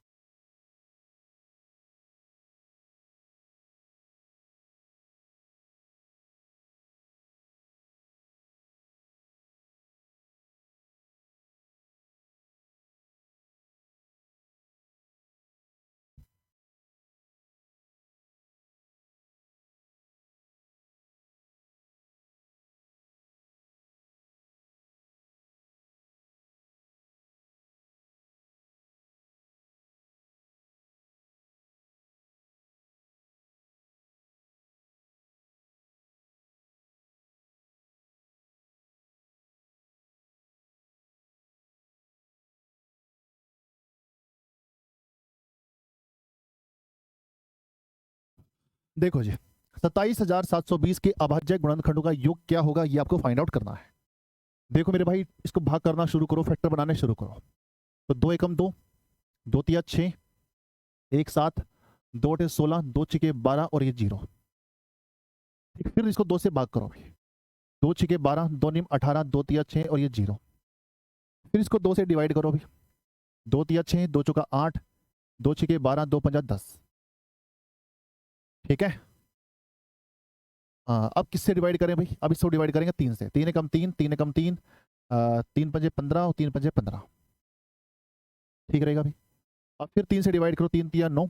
देखो जी, 27,720 के अभाज्य गुणनखंडों का योग क्या होगा, ये आपको फाइंड आउट करना है। देखो मेरे भाई, इसको भाग करना शुरू करो, फैक्टर बनाने शुरू करो। तो 2 एकम 2, 2 तिया 6, 1 7, 2 अठे 16, 2 छिके 12 और ये 0। ठीक, फिर इसको 2 से भाग करो भाई। 2 छिके 12, 2 निम 18, 2 तिया 6 और ये 0। फिर इसको 2 से डिवाइड करो भाई। 2 तिया 6, 2 चौका 8, 2 छिके 12, 2 पंजा 10। ठीक है। अब किससे डिवाइड करें भाई, अब इसको डिवाइड करेंगे 3 से। 3 एकम 3, 3 एकम 3, 3 पंजे 15 और 3 पंजे 15। ठीक रहेगा भाई। अब फिर 3 से डिवाइड करो, 3 तिया 9,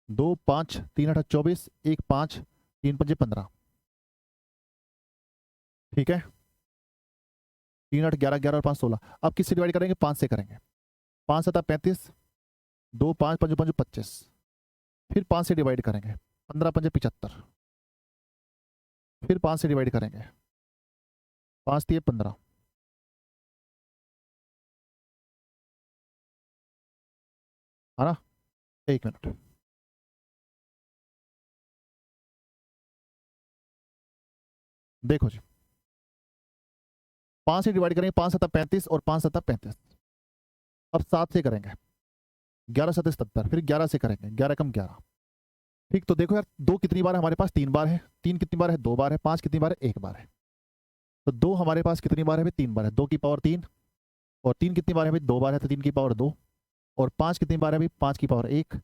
2 5, 3 अठा 24, 1 5, 3 पंजे 15। ठीक है। 3 8 11, 11 और 5 16। अब किससे डिवाइड करेंगे, 5 से करेंगे। 5 7 35, 2 5 5 5 25। फिर 5 से डिवाइड करेंगे, 15 पंजे 75। फिर 5 से डिवाइड करेंगे, 5 तिये 15। है ना। 1 मिनट। देखो जी, 5 से डिवाइड करेंगे, 5 7 35 और 5 7 35। अब 7 से करेंगे, 11 7 77। फिर 11 से करेंगे, 11 कम 11। ठीक, तो देखो यार, 2 कितनी बार है हमारे पास, 3 बार है। 3 कितनी बार है, 2 बार है। 5 कितनी बार है, 1 बार है। तो 2 हमारे पास कितनी बार है भाई, 3 बार है। 2 की पावर 3। और 3 कितनी बार है भाई, 2 बार है, तो 3 की पावर 2। और 5 कितनी बार है भाई, 5 की पावर 1,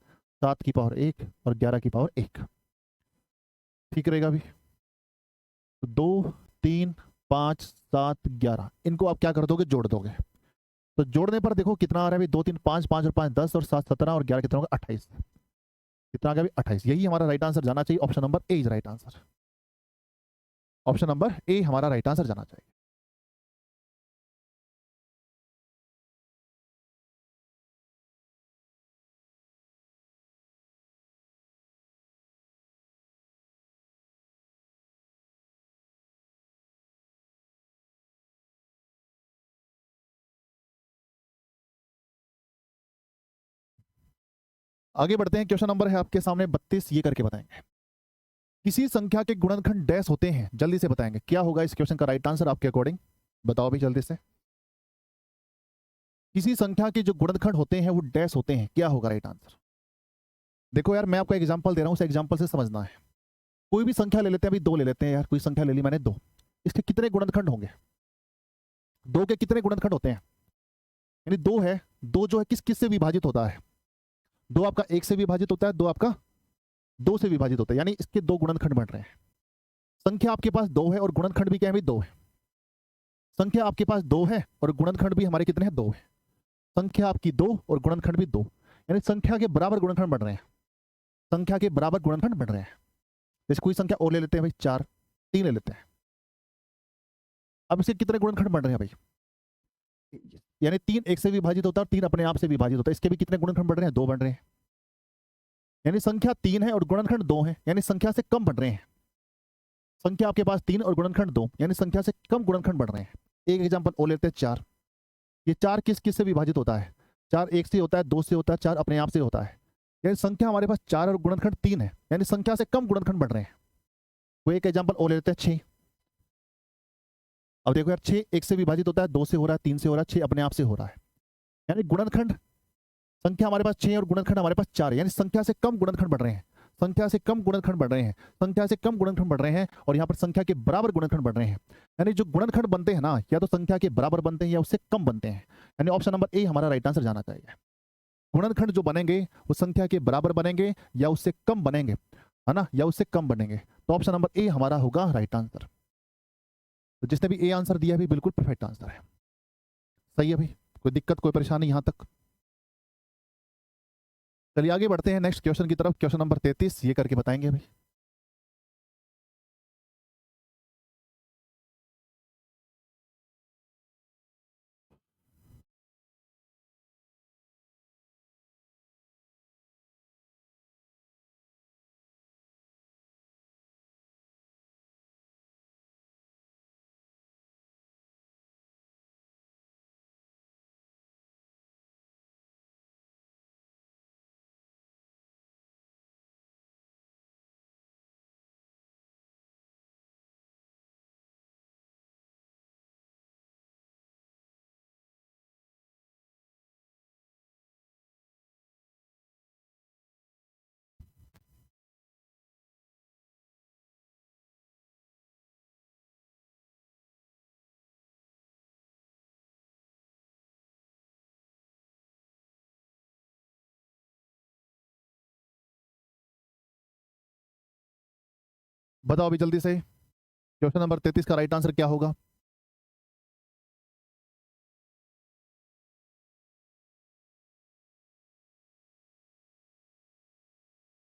7 की पावर 1 और 11 की पावर 1। ठीक रहेगा भाई। तो 2 3 5 7 11, इनको आप क्या कर दोगे, जोड़ दोगे। तो जोड़ने पर देखो कितना आ रहा है भाई, 2 3 5, 5 और 5 10 और 7 17 और 11 कितना होगा, 28। कितना आ गया अभी 28। यही हमारा राइट आंसर जाना चाहिए। Option number A is right answer. Option number A हमारा राइट आंसर जाना चाहिए। आगे बढ़ते हैं। क्वेश्चन नंबर है आपके सामने 32। ये करके बताएंगे किसी संख्या के गुणनखंड डैश होते हैं। जल्दी से बताएंगे क्या होगा इस क्वेश्चन का राइट आंसर आपके अकॉर्डिंग। बताओ भी जल्दी से। किसी संख्या के जो गुणनखंड होते हैं वो डैश होते हैं, क्या होगा राइट आंसर। देखो यार, मैं आपको एग्जांपल दे रहा हूं, उस एग्जांपल से समझना है। कोई भी संख्या ले लेते हैं, अभी 2 ले लेते हैं यार। कोई संख्या ले ली मैंने 2। इसके कितने गुणनखंड होंगे। 2 के कितने गुणनखंड होते हैं। यानी 2 है, 2 जो है किस किस से विभाजित होता है। 2 आपका 1 से विभाजित होता है, 2 आपका 2 से विभाजित होता है। यानी इसके 2 गुणनखंड बन रहे हैं। संख्या आपके पास 2 है और गुणनखंड भी क्या है, 2 है। संख्या आपके पास 2 है और गुणनखंड भी हमारे कितने हैं, 2 है। संख्या आपकी 2 और गुणनखंड भी 2, यानी संख्या के बराबर गुणनखंड बन रहे हैं। संख्या के बराबर गुणनखंड बन रहे हैं। जैसे कोई संख्या और ले लेते हैं भाई, 4, 3 ले लेते हैं। अब इसके कितने गुणनखंड बन रहे हैं भाई। यानी 3 1 से विभाजित होता है और 3 अपने आप से विभाजित होता है। इसके भी कितने गुणनखंड बन रहे हैं, 2 बन रहे हैं। यानी संख्या 3 है और गुणनखंड 2 है, यानी संख्या से कम बन रहे हैं। संख्या आपके पास 3 और गुणनखंड 2, यानी संख्या से कम गुणनखंड बन रहे हैं। एक एग्जाम्पल और लेते हैं, 4। ये 4 किस किस से विभाजित होता है। 4 1 से होता है, 2 से होता है, 4 अपने आप से होता है। यानी संख्या हमारे पास 4 और गुणनखंड 3 है, यानी संख्या से कम गुणनखंड बन रहे हैं। वो एक एग्जाम्पल और लेते हैं, 6। अब देखो यार, 6 1 से विभाजित होता है, 2 से हो रहा है, 3 से हो रहा है, 6 अपने आप से हो रहा है। यानी गुणनखंड, संख्या हमारे पास 6 और गुणनखंड हमारे पास 4 है, यानी संख्या से कम गुणनखंड बढ़ रहे हैं। संख्या से कम गुणनखंड बढ़ रहे हैं। संख्या से कम गुणनखंड बढ़ रहे हैं और यहाँ पर संख्या के बराबर गुणनखंड बढ़ रहे हैं। यानी जो गुणनखंड बनते हैं ना, या तो संख्या के बराबर बनते हैं या उससे कम बनते हैं। यानी ऑप्शन नंबर ए हमारा राइट आंसर जाना चाहिए। गुणनखंड जो बनेंगे वो संख्या के बराबर बनेंगे या उससे कम बनेंगे, है ना, या उससे कम बनेंगे। तो ऑप्शन नंबर ए हमारा होगा राइट आंसर। तो जिसने भी ए आंसर दिया भी बिल्कुल परफेक्ट आंसर है। सही है भाई, कोई दिक्कत कोई परेशानी यहां तक। चलिए आगे बढ़ते हैं नेक्स्ट क्वेश्चन की तरफ। क्वेश्चन नंबर 33 ये करके बताएंगे भाई। बताओ अभी जल्दी से, क्वेश्चन नंबर 33 का राइट आंसर क्या होगा।